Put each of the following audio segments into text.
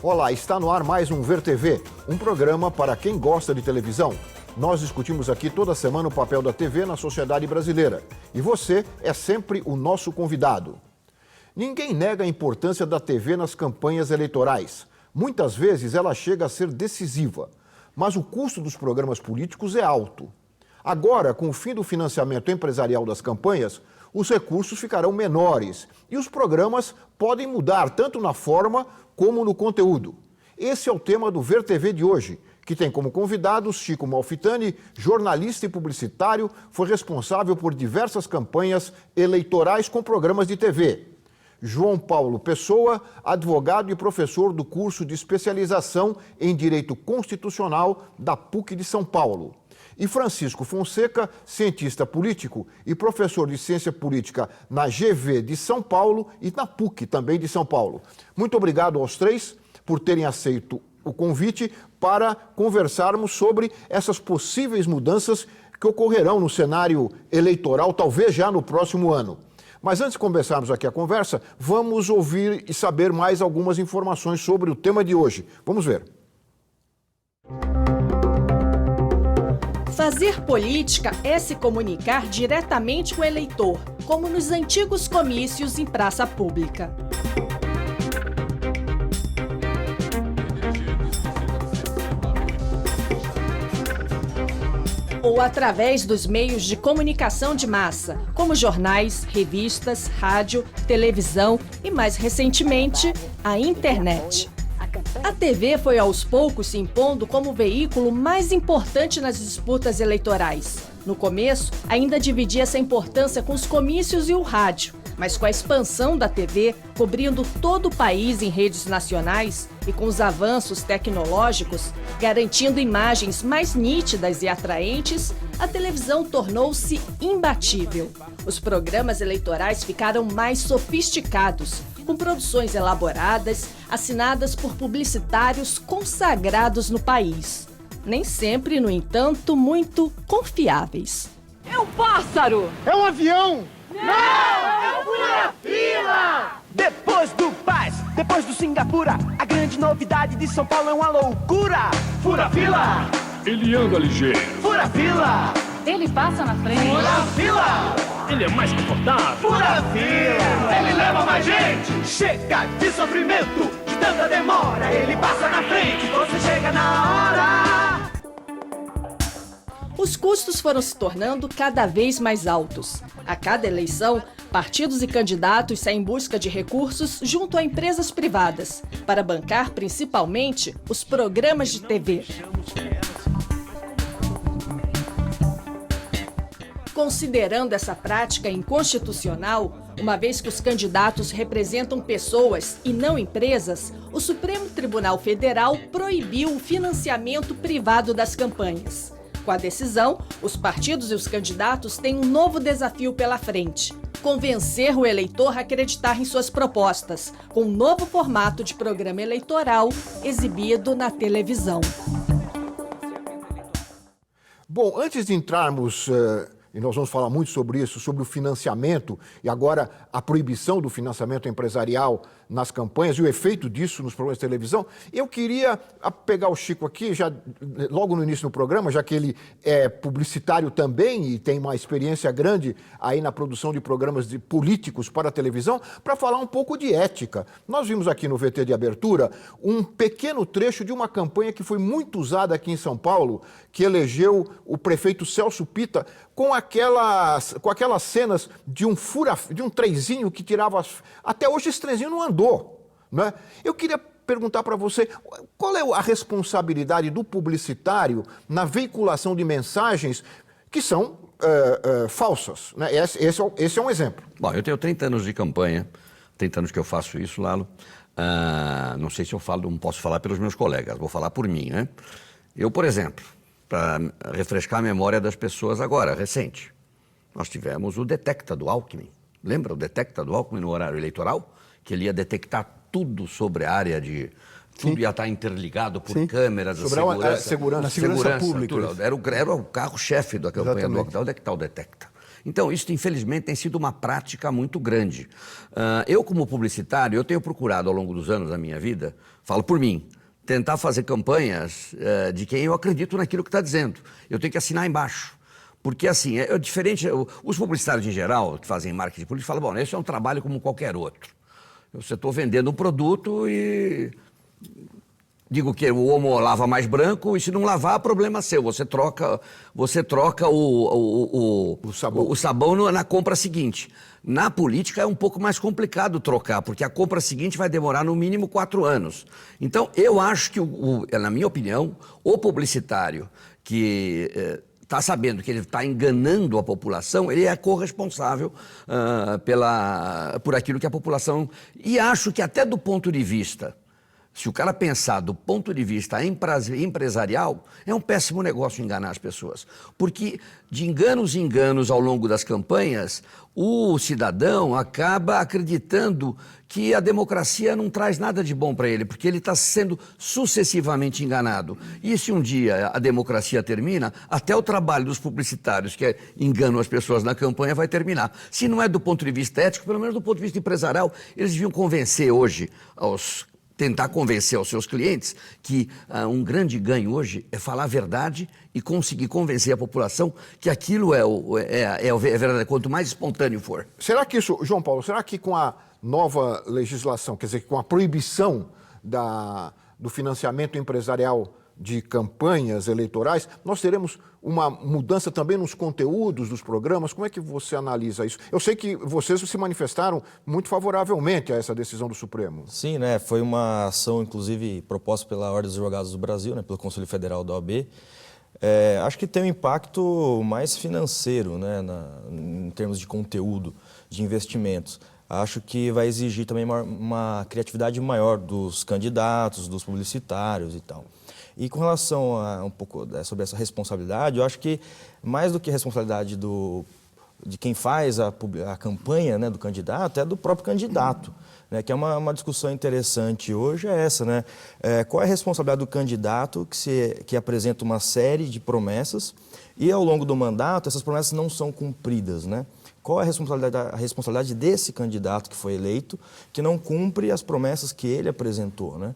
Olá, está no ar mais um Ver TV, um programa para quem gosta de televisão. Nós discutimos aqui toda semana o papel da TV na sociedade brasileira. E você é sempre o nosso convidado. Ninguém nega a importância da TV nas campanhas eleitorais. Muitas vezes ela chega a ser decisiva, mas o custo dos programas políticos é alto. Agora, com o fim do financiamento empresarial das campanhas, os recursos ficarão menores e os programas podem mudar tanto na forma como no conteúdo. Esse é o tema do Ver TV de hoje, que tem como convidados Chico Malfitani, jornalista e publicitário, foi responsável por diversas campanhas eleitorais com programas de TV. João Paulo Pessoa, advogado e professor do curso de especialização em Direito Constitucional da PUC de São Paulo. E Francisco Fonseca, cientista político e professor de ciência política na GV de São Paulo e na PUC também de São Paulo. Muito obrigado aos três por terem aceito o convite para conversarmos sobre essas possíveis mudanças que ocorrerão no cenário eleitoral, talvez já no próximo ano. Mas antes de começarmos aqui a conversa, vamos ouvir e saber mais algumas informações sobre o tema de hoje. Vamos ver. Fazer política é se comunicar diretamente com o eleitor, como nos antigos comícios em praça pública. Ou através dos meios de comunicação de massa, como jornais, revistas, rádio, televisão e, mais recentemente, a internet. A TV foi aos poucos se impondo como o veículo mais importante nas disputas eleitorais. No começo, ainda dividia essa importância com os comícios e o rádio, mas com a expansão da TV, cobrindo todo o país em redes nacionais e com os avanços tecnológicos, garantindo imagens mais nítidas e atraentes, a televisão tornou-se imbatível. Os programas eleitorais ficaram mais sofisticados, com produções elaboradas, assinadas por publicitários consagrados no país. Nem sempre, no entanto, muito confiáveis. É um pássaro! É um avião! Não! É um fura-fila! Depois do Paz, depois do Singapura, a grande novidade de São Paulo é uma loucura! Fura-fila! Ele anda ligeiro. Fura-fila! Ele passa na frente. Fura-fila! Ele é mais confortável. Fura-fila! Ele leva mais gente! Chega de sofrimento, de tanta demora, ele passa na frente, você chega na hora! Os custos foram se tornando cada vez mais altos. A cada eleição, partidos e candidatos saem em busca de recursos junto a empresas privadas, para bancar principalmente os programas de TV. Considerando essa prática inconstitucional, uma vez que os candidatos representam pessoas e não empresas, o Supremo Tribunal Federal proibiu o financiamento privado das campanhas. Com a decisão, os partidos e os candidatos têm um novo desafio pela frente: convencer o eleitor a acreditar em suas propostas, com um novo formato de programa eleitoral exibido na televisão. Bom, antes de entrarmos, e nós vamos falar muito sobre isso, sobre o financiamento e agora a proibição do financiamento empresarial nas campanhas e o efeito disso nos programas de televisão, eu queria pegar o Chico aqui, já logo no início do programa, já que ele é publicitário também e tem uma experiência grande aí na produção de programas de políticos para a televisão, para falar um pouco de ética. Nós vimos aqui no VT de abertura um pequeno trecho de uma campanha que foi muito usada aqui em São Paulo, que elegeu o prefeito Celso Pitta com aquelas cenas de um trenzinho que tirava... Até hoje esse trenzinho não andou, né? Eu queria perguntar para você, qual é a responsabilidade do publicitário na veiculação de mensagens que são falsas, né? Esse é um exemplo. Bom, eu tenho 30 anos de campanha, 30 anos que eu faço isso, Lalo. Não sei se eu falo, não posso falar pelos meus colegas, vou falar por mim, né? Eu, por exemplo, para refrescar a memória das pessoas agora, recente, nós tivemos o Detecta do Alckmin. Lembra o Detecta do Alckmin no horário eleitoral? Que ele ia detectar tudo sobre a área de... Tudo ia estar interligado por câmeras, sobre a segurança pública. Tudo. Era o carro-chefe da campanha do Alckmin. Onde é que está o Detecta? Então, isso, infelizmente, tem sido uma prática muito grande. Eu, como publicitário, eu tenho procurado, ao longo dos anos da minha vida, falo por mim, tentar fazer campanhas de quem eu acredito naquilo que está dizendo. Eu tenho que assinar embaixo. Porque, assim, é diferente. Os publicitários, em geral, que fazem marketing político, falam, bom, esse é um trabalho como qualquer outro. Você está vendendo um produto e digo que o homo lava mais branco e se não lavar, problema seu. Você troca o sabão na compra seguinte. Na política é um pouco mais complicado trocar, porque a compra seguinte vai demorar no mínimo 4 anos. Então, eu acho que, na minha opinião, o publicitário que está sabendo que ele está enganando a população, ele é corresponsável por aquilo que a população... E acho que até do ponto de vista, se o cara pensar do ponto de vista empresarial, é um péssimo negócio enganar as pessoas. Porque de enganos em enganos ao longo das campanhas, o cidadão acaba acreditando que a democracia não traz nada de bom para ele, porque ele está sendo sucessivamente enganado. E se um dia a democracia termina, até o trabalho dos publicitários que enganam as pessoas na campanha vai terminar. Se não é do ponto de vista ético, pelo menos do ponto de vista empresarial, eles deviam convencer hoje tentar convencer aos seus clientes que um grande ganho hoje é falar a verdade e conseguir convencer a população que aquilo é verdade, quanto mais espontâneo for. Será que isso, João Paulo, será que com a nova legislação, quer dizer, com a proibição do financiamento empresarial de campanhas eleitorais, nós teremos uma mudança também nos conteúdos dos programas? Como é que você analisa isso? Eu sei que vocês se manifestaram muito favoravelmente a essa decisão do Supremo. Sim, né? Foi uma ação, inclusive, proposta pela Ordem dos Advogados do Brasil, né? Pelo Conselho Federal da OAB. Acho que tem um impacto mais financeiro, né? Em termos de conteúdo, de investimentos. Acho que vai exigir também uma criatividade maior dos candidatos, dos publicitários e tal. E com relação a um pouco sobre essa responsabilidade, eu acho que mais do que a responsabilidade de quem faz a campanha, né, do candidato, é do próprio candidato, né, que é uma discussão interessante hoje, é essa, né? Qual é a responsabilidade do candidato que apresenta uma série de promessas e ao longo do mandato essas promessas não são cumpridas, né? Qual é a responsabilidade desse candidato que foi eleito, que não cumpre as promessas que ele apresentou, né?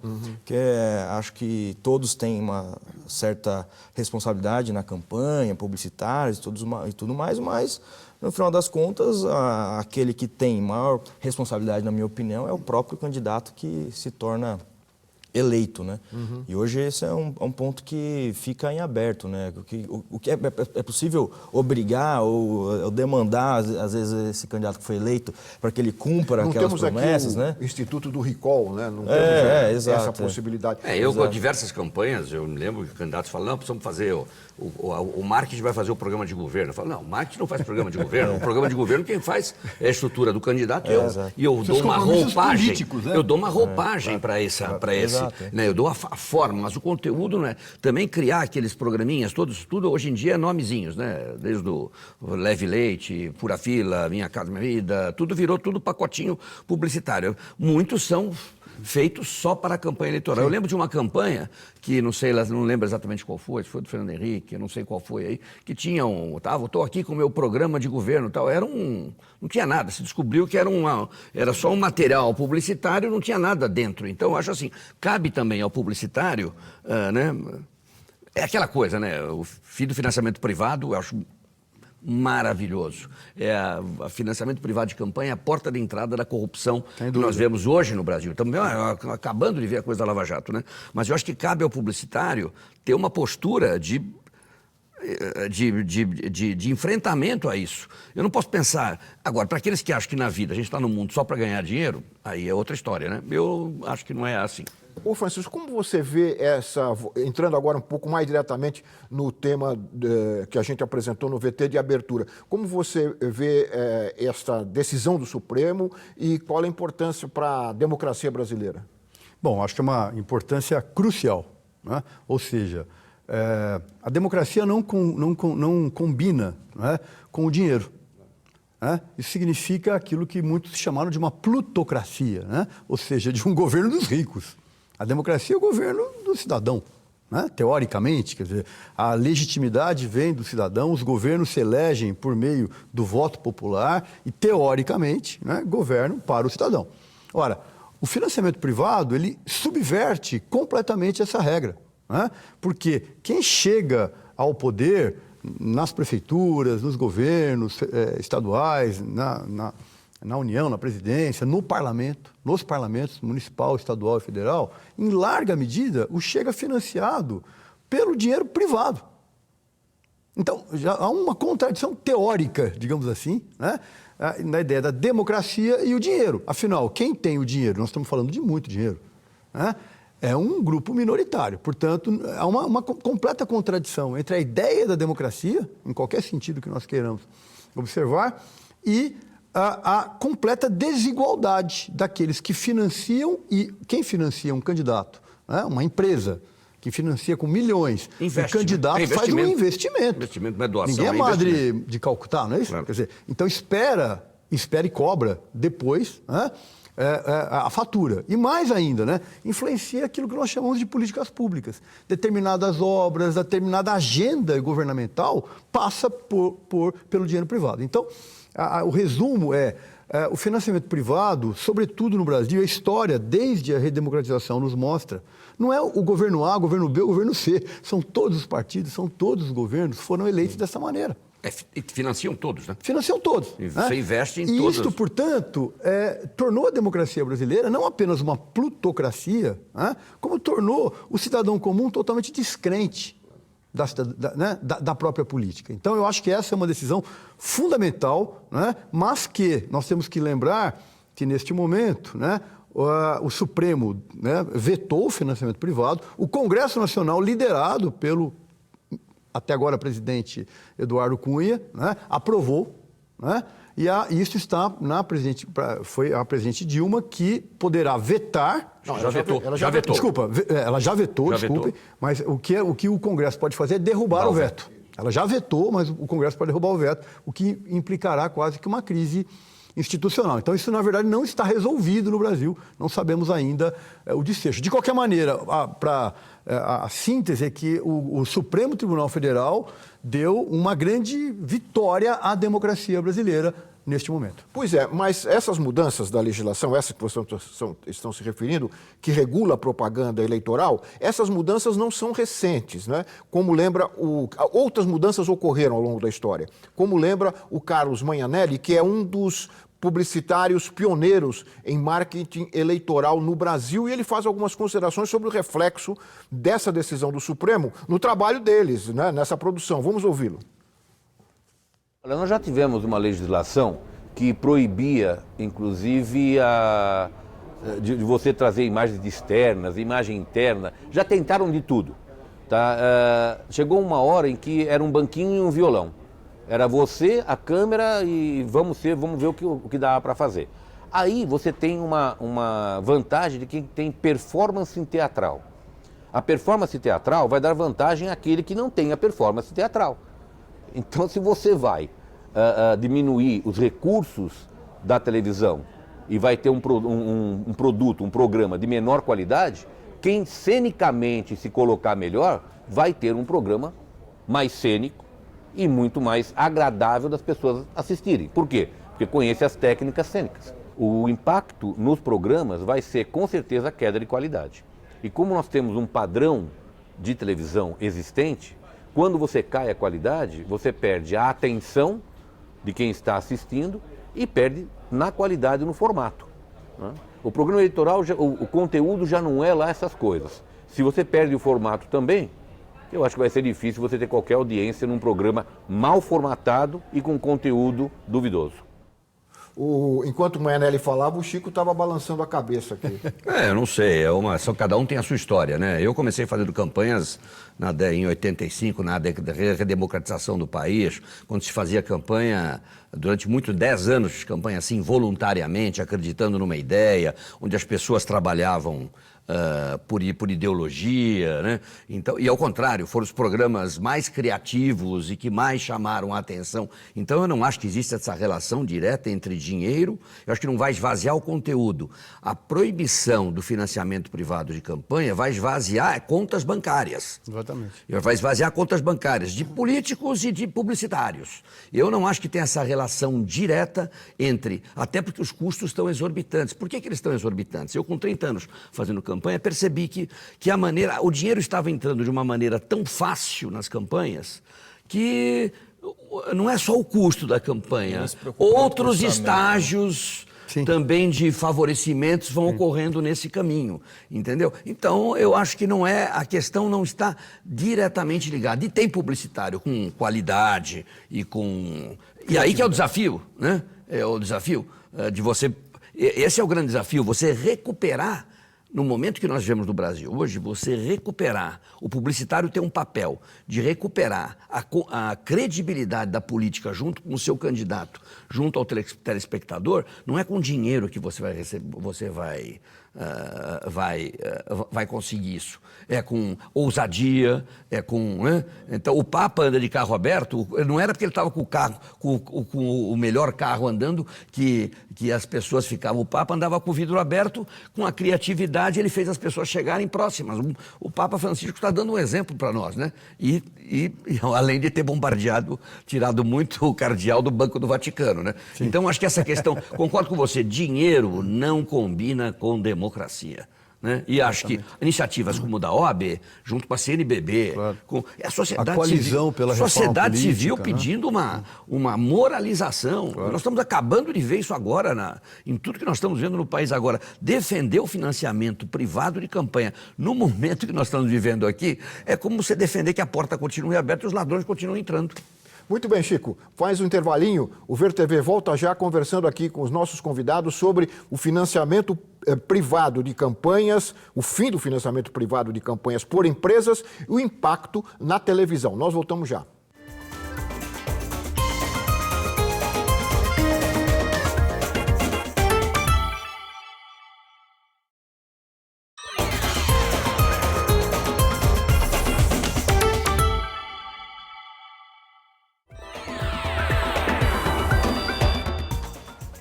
Acho que todos têm uma certa responsabilidade na campanha, publicitários e tudo mais, mas, no final das contas, aquele que tem maior responsabilidade, na minha opinião, é o próprio candidato que se torna eleito, né? E hoje esse é um ponto que fica em aberto, né? O que é possível obrigar ou demandar, às vezes, esse candidato que foi eleito para que ele cumpra aquelas promessas, né? O Instituto do Recall, né? Não temos essa possibilidade. Com diversas campanhas, eu me lembro que candidatos falam, não, precisamos fazer, o marketing vai fazer o programa de governo. Eu falo, não, o marketing não faz programa de governo. O programa de governo quem faz é a estrutura do candidato e eu dou uma roupagem. Né? Eu dou uma roupagem para esse. Né? Eu dou a forma, mas o conteúdo, né? Também criar aqueles programinhas, tudo hoje em dia é nomezinhos, né? Desde o Leve Leite, Pura Fila, Minha Casa Minha Vida, tudo virou pacotinho publicitário. Muitos são feitos só para a campanha eleitoral. Sim. Eu lembro de uma campanha que, não lembro exatamente qual foi, se foi do Fernando Henrique, eu não sei qual foi aí, que tinha estou aqui com o meu programa de governo e tal, não tinha nada, se descobriu que era só um material publicitário, não tinha nada dentro. Então, eu acho assim, cabe também ao publicitário, né? É aquela coisa, né? O fim do financiamento privado, eu acho maravilhoso. O financiamento privado de campanha é a porta de entrada da corrupção que nós vemos hoje no Brasil. Estamos acabando de ver a coisa da Lava Jato, né? Mas eu acho que cabe ao publicitário ter uma postura de enfrentamento a isso. Eu não posso pensar... Agora, para aqueles que acham que na vida a gente está no mundo só para ganhar dinheiro, aí é outra história, né? Eu acho que não é assim. Ô Francisco, como você vê entrando agora um pouco mais diretamente no tema que a gente apresentou no VT de abertura, como você vê esta decisão do Supremo e qual a importância para a democracia brasileira? Bom, acho que é uma importância crucial, né? Ou seja, a democracia não combina, né, com o dinheiro. Isso significa aquilo que muitos chamaram de uma plutocracia, né? Ou seja, de um governo dos ricos. A democracia é o governo do cidadão, né? Teoricamente, quer dizer, a legitimidade vem do cidadão, os governos se elegem por meio do voto popular e, teoricamente, né, governam para o cidadão. Ora, o financiamento privado, ele subverte completamente essa regra, né? Porque quem chega ao poder nas prefeituras, nos governos estaduais, na União, na presidência, no parlamento, nos parlamentos municipal, estadual e federal, em larga medida, o chega financiado pelo dinheiro privado. Então, já há uma contradição teórica, digamos assim, né, na ideia da democracia e o dinheiro. Afinal, quem tem o dinheiro, nós estamos falando de muito dinheiro, né, é um grupo minoritário. Portanto, há uma completa contradição entre a ideia da democracia, em qualquer sentido que nós queiramos observar, e a completa desigualdade daqueles que financiam, e quem financia um candidato, né? Uma empresa que financia com milhões, o candidato faz um investimento. Investimento não é doação. Ninguém é madre de Calcutá, não é isso? Claro. Quer dizer, então espera e cobra depois, né, a fatura. E mais ainda, né, influencia aquilo que nós chamamos de políticas públicas. Determinadas obras, determinada agenda governamental passa pelo dinheiro privado. Então, o resumo o financiamento privado, sobretudo no Brasil, a história, desde a redemocratização, nos mostra, não é o governo A, o governo B, o governo C, são todos os partidos, são todos os governos, foram eleitos dessa maneira. Financiam todos, né? Financiam todos. Você investe em todos. E todos. isto, portanto, tornou a democracia brasileira não apenas uma plutocracia, né, como tornou o cidadão comum totalmente descrente da própria política. Então, eu acho que essa é uma decisão fundamental, né, mas que nós temos que lembrar que, neste momento, né, o Supremo, né, vetou o financiamento privado, o Congresso Nacional, liderado pelo, até agora, presidente Eduardo Cunha, né, aprovou, né, e isso está foi a presidente Dilma que poderá vetar. Não, já vetou. Desculpa, ela já vetou, mas o que o Congresso pode fazer é derrubar o veto. Ela já vetou, mas o Congresso pode derrubar o veto, o que implicará quase que uma crise institucional. Então, isso, na verdade, não está resolvido no Brasil, não sabemos ainda o desfecho. De qualquer maneira, a síntese é que o Supremo Tribunal Federal deu uma grande vitória à democracia brasileira neste momento. Pois é, mas essas mudanças da legislação, essa que vocês estão se referindo, que regula a propaganda eleitoral, essas mudanças não são recentes, né? Como lembra, outras mudanças ocorreram ao longo da história. Como lembra o Carlos Magnanelli, que é um dos publicitários pioneiros em marketing eleitoral no Brasil, e ele faz algumas considerações sobre o reflexo dessa decisão do Supremo no trabalho deles, né, nessa produção. Vamos ouvi-lo. Olha, nós já tivemos uma legislação que proibia, inclusive, de você trazer imagens externas, imagem interna. Já tentaram de tudo. Tá? Chegou uma hora em que era um banquinho e um violão. Era você, a câmera e vamos ver o que dá para fazer. Aí você tem uma vantagem de quem tem performance teatral. A performance teatral vai dar vantagem àquele que não tem a performance teatral. Então, se você vai diminuir os recursos da televisão e vai ter um produto, um programa de menor qualidade, quem cenicamente se colocar melhor vai ter um programa mais cênico e muito mais agradável das pessoas assistirem. Por quê? Porque conhece as técnicas cênicas. O impacto nos programas vai ser, com certeza, a queda de qualidade. E como nós temos um padrão de televisão existente, quando você cai a qualidade, você perde a atenção de quem está assistindo e perde na qualidade no formato, né? O programa eleitoral, o conteúdo já não é lá essas coisas. Se você perde o formato também, eu acho que vai ser difícil você ter qualquer audiência num programa mal formatado e com conteúdo duvidoso. Enquanto o Magnanelli falava, o Chico estava balançando a cabeça aqui. Eu não sei, cada um tem a sua história, né? Eu comecei fazendo campanhas em 85, na redemocratização do país, quando se fazia campanha durante 10 anos de campanha assim, voluntariamente, acreditando numa ideia, onde as pessoas trabalhavam por ideologia, né? Então, e ao contrário, foram os programas mais criativos e que mais chamaram a atenção. Então eu não acho que existe essa relação direta entre dinheiro, eu acho que não vai esvaziar o conteúdo. A proibição do financiamento privado de campanha vai esvaziar contas bancárias. Exatamente. Vai esvaziar contas bancárias de políticos e de publicitários. Eu não acho que tem essa relação direta entre, até porque os custos estão exorbitantes. Por que eles estão exorbitantes? Eu com 30 anos fazendo campanha, percebi que o dinheiro estava entrando de uma maneira tão fácil nas campanhas que não é só o custo da campanha, outros estágios também de favorecimentos vão ocorrendo nesse caminho, entendeu? Então, eu acho que a questão não está diretamente ligada. E tem publicitário com qualidade e com... E aí que é o desafio, né? É o desafio de você... Esse é o grande desafio, você recuperar. No momento que nós vivemos no Brasil, hoje, você recuperar, o publicitário tem um papel de recuperar a credibilidade da política junto com o seu candidato, junto ao telespectador, não é com dinheiro que você vai receber, você vai conseguir isso. É com ousadia, é com... Né? Então, o Papa anda de carro aberto, não era porque ele estava com o carro, com o melhor carro andando, que as pessoas ficavam... O Papa andava com o vidro aberto, com a criatividade, ele fez as pessoas chegarem próximas. O Papa Francisco está dando um exemplo para nós, né? E além de ter tirado muito o cardeal do Banco do Vaticano, né? Sim. Então, acho que essa questão... Concordo com você, dinheiro não combina com democracia. Né? E acho que iniciativas como a da OAB, junto com a CNBB, com a sociedade, a coalizão pela sociedade política, civil pedindo uma moralização. Nós estamos acabando de ver isso agora, em tudo que nós estamos vendo no país agora. Defender o financiamento privado de campanha no momento que nós estamos vivendo aqui é como você defender que a porta continue aberta e os ladrões continuem entrando. Muito bem, Chico. Faz um intervalinho. O Ver TV volta já conversando aqui com os nossos convidados sobre o financiamento privado de campanhas, o fim do financiamento privado de campanhas por empresas e o impacto na televisão. Nós voltamos já.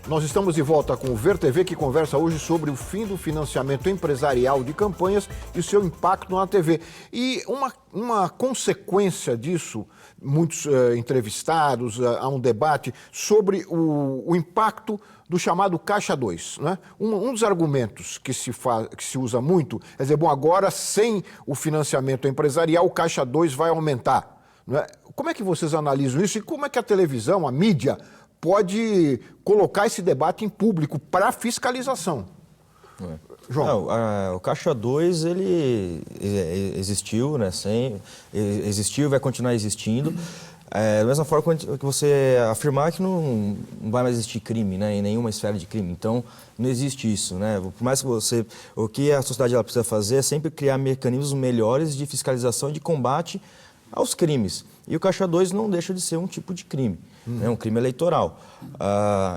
Nós estamos de volta com o Ver TV, que conversa hoje sobre o fim do financiamento empresarial de campanhas e o seu impacto na TV. E uma consequência disso, muitos entrevistados, há um debate sobre o impacto do chamado Caixa 2. Né? Um dos argumentos que se usa muito é dizer, bom, agora sem o financiamento empresarial, o Caixa 2 vai aumentar. Né? Como é que vocês analisam isso e como é que a televisão, a mídia, pode colocar esse debate em público para fiscalização? João. Não, o Caixa 2, ele existiu, né? Existiu e vai continuar existindo. Da mesma forma que você afirmar que não vai mais existir crime, né? Em nenhuma esfera de crime. Então, não existe isso, né? Por mais que o que a sociedade ela precisa fazer é sempre criar mecanismos melhores de fiscalização e de combate aos crimes. E o Caixa 2 não deixa de ser um tipo de crime. É um crime eleitoral.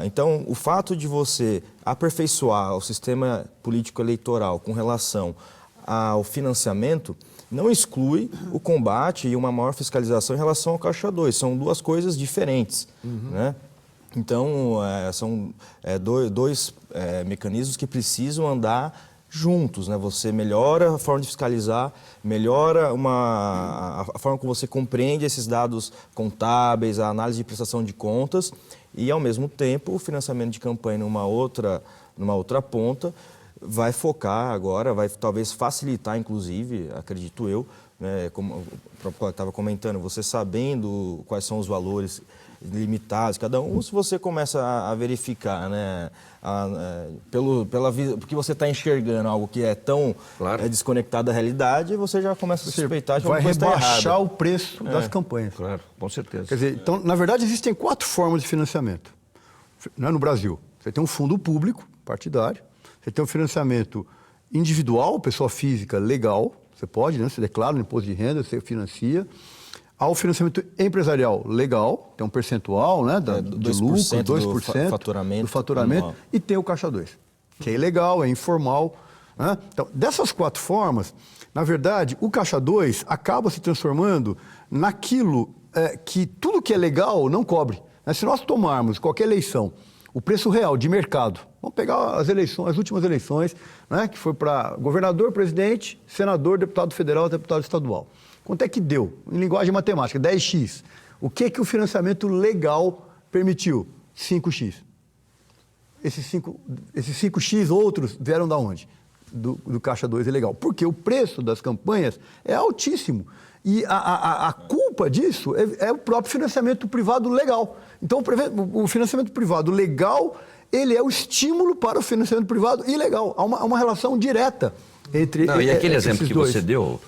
Então, o fato de você aperfeiçoar o sistema político eleitoral com relação ao financiamento não exclui o combate e uma maior fiscalização em relação ao Caixa 2. São duas coisas diferentes. Né? Então, são dois mecanismos que precisam andar juntos, né? Você melhora a forma de fiscalizar, melhora a forma como você compreende esses dados contábeis, a análise de prestação de contas e, ao mesmo tempo, o financiamento de campanha numa outra ponta vai focar agora, vai talvez facilitar, inclusive, acredito eu, né? Como eu estava comentando, você sabendo quais são os valores limitados, cada um, se você começa a verificar, né, porque você está enxergando algo que é tão desconectado da realidade, você já começa a suspeitar de uma coisa errada. Vai rebaixar o preço das campanhas. Claro, com certeza. Quer dizer, então, na verdade, existem 4 formas de financiamento, né, no Brasil. Você tem um fundo público, partidário, você tem um financiamento individual, pessoa física, legal, você pode, né, você declara no imposto de renda, você financia. Há o financiamento empresarial legal, tem um percentual, né, de lucro, 2% do faturamento. E tem o Caixa 2, que é ilegal, é informal. né? Então, dessas 4 formas, na verdade, o Caixa 2 acaba se transformando naquilo que tudo que é legal não cobre. Se nós tomarmos qualquer eleição, o preço real de mercado, vamos pegar as últimas eleições, né, que foi para governador, presidente, senador, deputado federal, deputado estadual. Quanto é que deu? Em linguagem matemática, 10x. O que o financiamento legal permitiu? 5x. Esses 5x outros vieram da onde? Do Caixa 2 ilegal. Porque o preço das campanhas é altíssimo. E a culpa disso é o próprio financiamento privado legal. Então, o financiamento privado legal, ele é o estímulo para o financiamento privado ilegal. Há uma relação direta entre Não, e aquele exemplo que dois. você deu,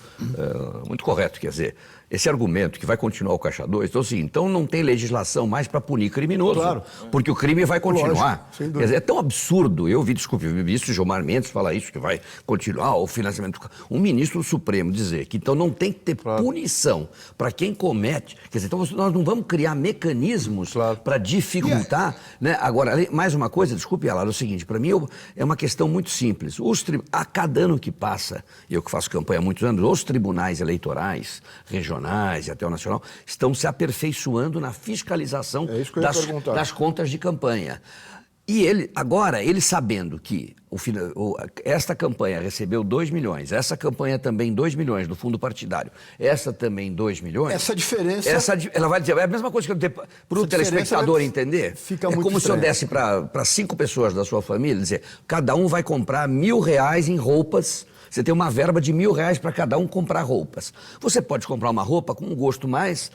muito correto, quer dizer, esse argumento que vai continuar o Caixa 2, então assim, então não tem legislação mais para punir criminoso, claro, porque o crime vai continuar. Lógico, sem dúvida. Quer dizer, é tão absurdo, eu vi, desculpe, o ministro Gilmar Mendes falar isso, que vai continuar o financiamento. Um ministro do Supremo dizer que então não tem que ter punição para quem comete, quer dizer, então nós não vamos criar mecanismos para dificultar, né? Agora, mais uma coisa, desculpe, Alara, é o seguinte, para mim é uma questão muito simples. A cada ano que passa, eu que faço campanha há muitos anos, os tribunais eleitorais, regionais e até o nacional, estão se aperfeiçoando na fiscalização das contas de campanha. E ele sabendo que esta campanha recebeu 2 milhões, essa campanha também 2 milhões do fundo partidário, essa também 2 milhões... Essa diferença... Ela vai dizer, é a mesma coisa que eu dei para o telespectador entender. Fica muito como estranho. Se eu desse para 5 pessoas da sua família, dizer, cada um vai comprar R$1.000 em roupas. Você tem uma verba de R$1.000 para cada um comprar roupas. Você pode comprar uma roupa com um gosto mais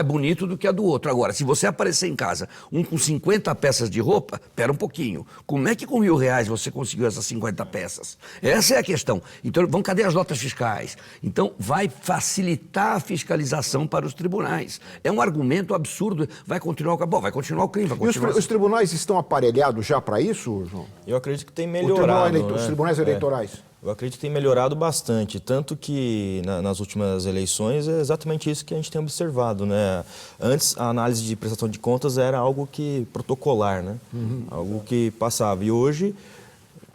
bonito do que a do outro. Agora, se você aparecer em casa, com 50 peças de roupa, pera um pouquinho. Como é que com R$1.000 você conseguiu essas 50 peças? Essa é a questão. Então, cadê as notas fiscais? Então, vai facilitar a fiscalização para os tribunais. É um argumento absurdo. Vai continuar o crime. Os tribunais estão aparelhados já para isso, João? Eu acredito que tem melhorado. Os tribunais eleitorais. Eu acredito que tem melhorado bastante, tanto que nas últimas eleições é exatamente isso que a gente tem observado, né? Antes, a análise de prestação de contas era algo protocolar, né? Algo que passava. E hoje,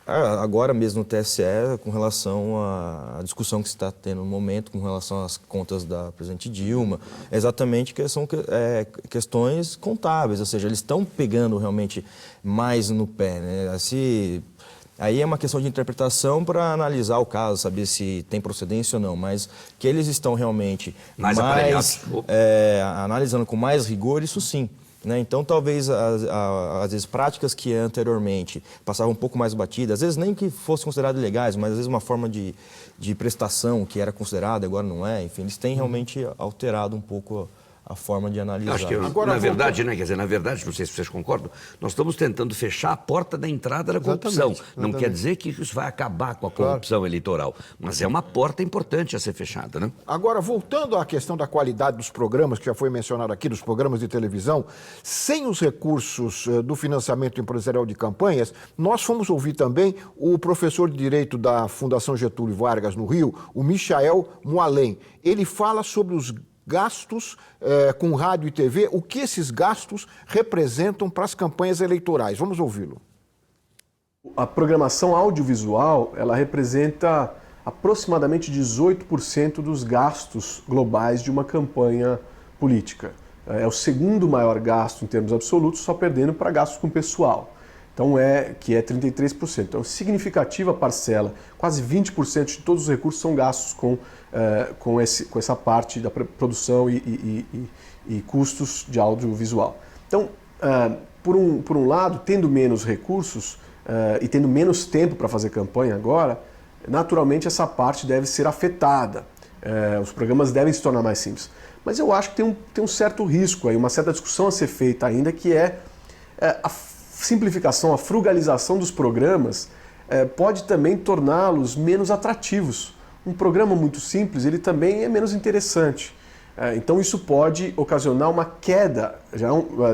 agora mesmo no TSE, com relação à discussão que se está tendo no momento, com relação às contas da presidente Dilma, é exatamente que são questões contábeis, ou seja, eles estão pegando realmente mais no pé, né? Aí é uma questão de interpretação para analisar o caso, saber se tem procedência ou não, mas que eles estão realmente analisando com mais rigor, isso sim. Né? Então, talvez, às vezes, práticas que anteriormente passavam um pouco mais batidas, às vezes nem que fossem consideradas ilegais, mas às vezes uma forma de prestação que era considerada, agora não é, enfim, eles têm realmente alterado um pouco a forma de analisar. Acho que, na verdade, né, quer dizer, não sei se vocês concordam, nós estamos tentando fechar a porta da entrada da corrupção. Não quer dizer que isso vai acabar com a corrupção eleitoral, mas é uma porta importante a ser fechada, né? Agora, voltando à questão da qualidade dos programas, que já foi mencionado aqui, dos programas de televisão, sem os recursos do financiamento empresarial de campanhas, nós fomos ouvir também o professor de Direito da Fundação Getúlio Vargas, no Rio, o Michael Moalem. Ele fala sobre os gastos com rádio e TV, o que esses gastos representam para as campanhas eleitorais. Vamos ouvi-lo. A programação audiovisual, ela representa aproximadamente 18% dos gastos globais de uma campanha política. É o segundo maior gasto em termos absolutos, só perdendo para gastos com pessoal. Então, que é 33%. Então, significativa parcela, quase 20% de todos os recursos são gastos com essa parte da produção e custos de audiovisual. Então, por um lado, tendo menos recursos e tendo menos tempo para fazer campanha agora, naturalmente essa parte deve ser afetada. Os programas devem se tornar mais simples. Mas eu acho que tem um certo risco aí, uma certa discussão a ser feita ainda, que é a simplificação, a frugalização dos programas pode também torná-los menos atrativos. Um programa muito simples, ele também é menos interessante. Então isso pode ocasionar uma queda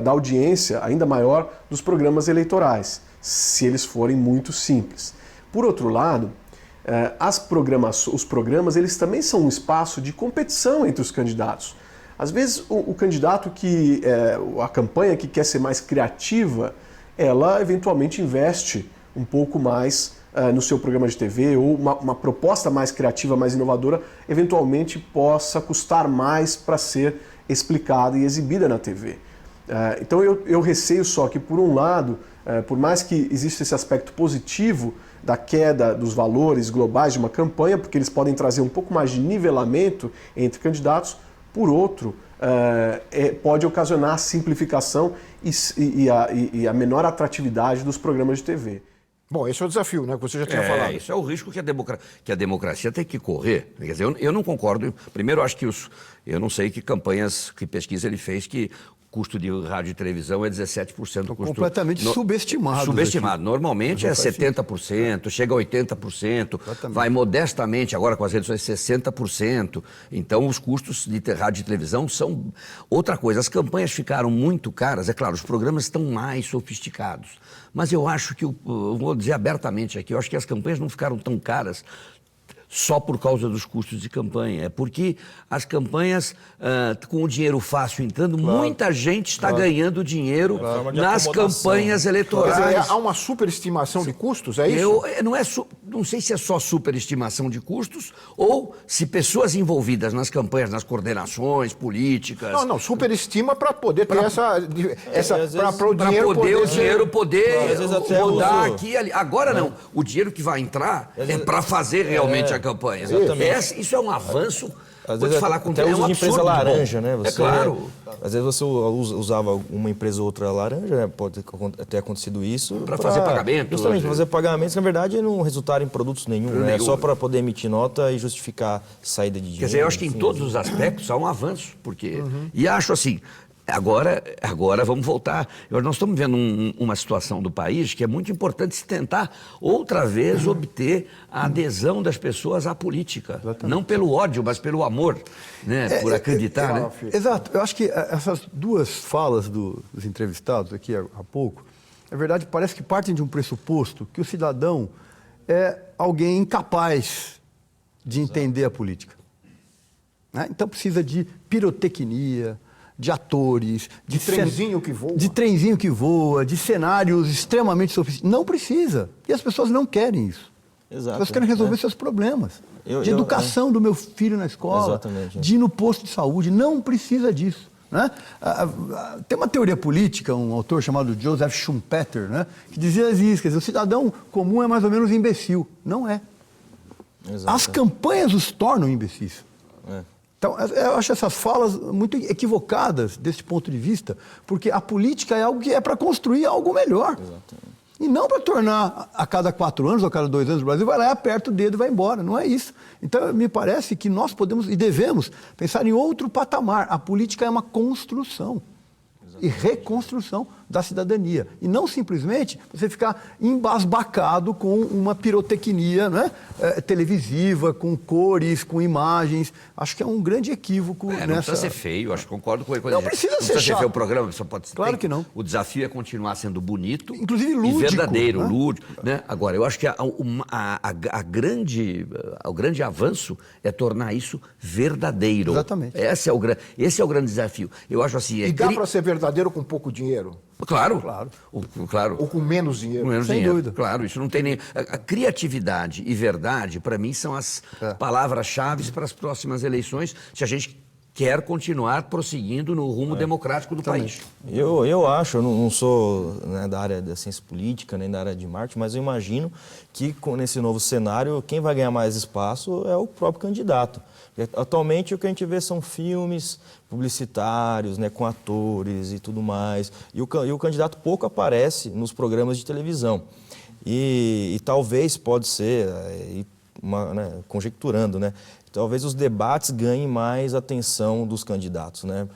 da audiência ainda maior dos programas eleitorais, se eles forem muito simples. Por outro lado, os programas eles também são um espaço de competição entre os candidatos. Às vezes o candidato a campanha que quer ser mais criativa, ela eventualmente investe um pouco mais no seu programa de TV, ou uma proposta mais criativa, mais inovadora, eventualmente possa custar mais para ser explicada e exibida na TV. Então eu receio só que, por um lado, por mais que exista esse aspecto positivo da queda dos valores globais de uma campanha, porque eles podem trazer um pouco mais de nivelamento entre candidatos, por outro, pode ocasionar a simplificação e a menor atratividade dos programas de TV. Bom, esse é o desafio, né, que você já tinha falado. Isso é o risco que a democracia tem que correr. Quer dizer, eu não concordo. Primeiro, eu acho que eu não sei que campanhas, que pesquisa ele fez que o custo de rádio e televisão é 17% do custo. Completamente subestimado. Subestimado. Aqui. Normalmente é 70%, chega a 80%, vai modestamente, agora com as reduções, 60%. Então, os custos de rádio e televisão são outra coisa. As campanhas ficaram muito caras. É claro, os programas estão mais sofisticados. Mas eu acho que, eu vou dizer abertamente aqui, eu acho que as campanhas não ficaram tão caras só por causa dos custos de campanha. É porque as campanhas, com o dinheiro fácil entrando, muita gente está ganhando dinheiro nas campanhas eleitorais. Quer dizer, há uma superestimação de custos, é isso? Não sei se é só superestimação de custos ou se pessoas envolvidas nas campanhas, nas coordenações políticas... Não, superestima para poder ter para o dinheiro poder rodar aqui e ali. Agora não, o dinheiro que vai entrar é para fazer realmente a campanha. Isso é um avanço. Às vou te falar com até uso de empresa laranja, né? É claro. Às vezes você usava uma empresa ou outra laranja, né? Pode ter acontecido isso. Para fazer pagamento. Justamente, para fazer pagamentos, que na verdade não resultaram em produtos nenhum, né? Só para poder emitir nota e justificar saída de dinheiro. Quer dizer, eu acho que em todos os aspectos há um avanço. Porque... E acho assim... Agora vamos voltar. Nós estamos vendo uma situação do país que é muito importante se tentar outra vez obter a adesão das pessoas à política. Exatamente. Não pelo ódio, mas pelo amor, né? Por acreditar. Né? Exato. Eu acho que essas duas falas dos entrevistados aqui há pouco, na verdade, parece que partem de um pressuposto que o cidadão é alguém incapaz de entender a política. Né? Então precisa de pirotecnia, de atores, de trenzinho que voa. De trenzinho que voa, de cenários extremamente sofisticados. Não precisa. E as pessoas não querem isso. Exato. Elas querem resolver seus problemas. De educação do meu filho na escola, exatamente. De ir no posto de saúde. Não precisa disso. Né? Tem uma teoria política, um autor chamado Joseph Schumpeter, né, que dizia isso, quer dizer, o cidadão comum é mais ou menos imbecil. Não é. Exato. As campanhas os tornam imbecis. Então, eu acho essas falas muito equivocadas desse ponto de vista, porque a política é algo que é para construir algo melhor. Exatamente. E não para tornar a cada 4 anos ou a cada 2 anos o Brasil vai lá, aperta o dedo e vai embora. Não é isso. Então, me parece que nós podemos e devemos pensar em outro patamar. A política é uma construção e reconstrução da cidadania. E não simplesmente você ficar embasbacado com uma pirotecnia, né, televisiva, com cores, com imagens. Acho que é um grande equívoco nessa... Não precisa ser feio, acho que concordo com ele. Não precisa ser chato. Feio o programa, só pode ser. Claro que não. O desafio é continuar sendo bonito, inclusive lúdico, e verdadeiro, né? lúdico. Né? Agora, eu acho que o grande avanço é tornar isso verdadeiro. Exatamente. Esse é o grande desafio. Eu acho assim... E dá para ser verdadeiro com pouco dinheiro? Claro. Ou com menos dinheiro. Com menos Sem dinheiro. dúvida. Claro, isso não tem nem... A criatividade e verdade, para mim, são as palavras-chave para as próximas eleições, se a gente quer continuar prosseguindo no rumo democrático do país. Eu acho, eu não sou, né, da área da ciência política, nem da área de marketing, mas eu imagino que nesse novo cenário, quem vai ganhar mais espaço é o próprio candidato. Atualmente o que a gente vê são filmes publicitários, né, com atores e tudo mais. E o candidato pouco aparece nos programas de televisão. E talvez pode ser, né, conjecturando, né, talvez os debates ganhem mais atenção dos candidatos, né?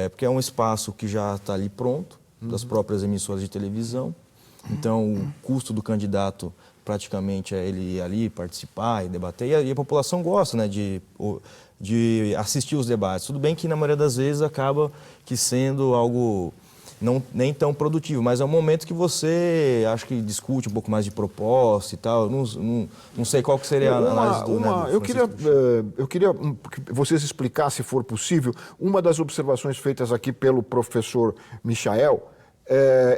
Porque é um espaço que já está ali pronto, das próprias emissoras de televisão. Então, o custo do candidato praticamente é ele ir ali, participar e debater. E a população gosta, né, de assistir os debates. Tudo bem que, na maioria das vezes, acaba que sendo algo nem tão produtivo, mas é um momento que você, acho que discute um pouco mais de proposta e tal. Não sei qual que seria a análise do... Eu queria que vocês explicassem, se for possível, uma das observações feitas aqui pelo professor Michael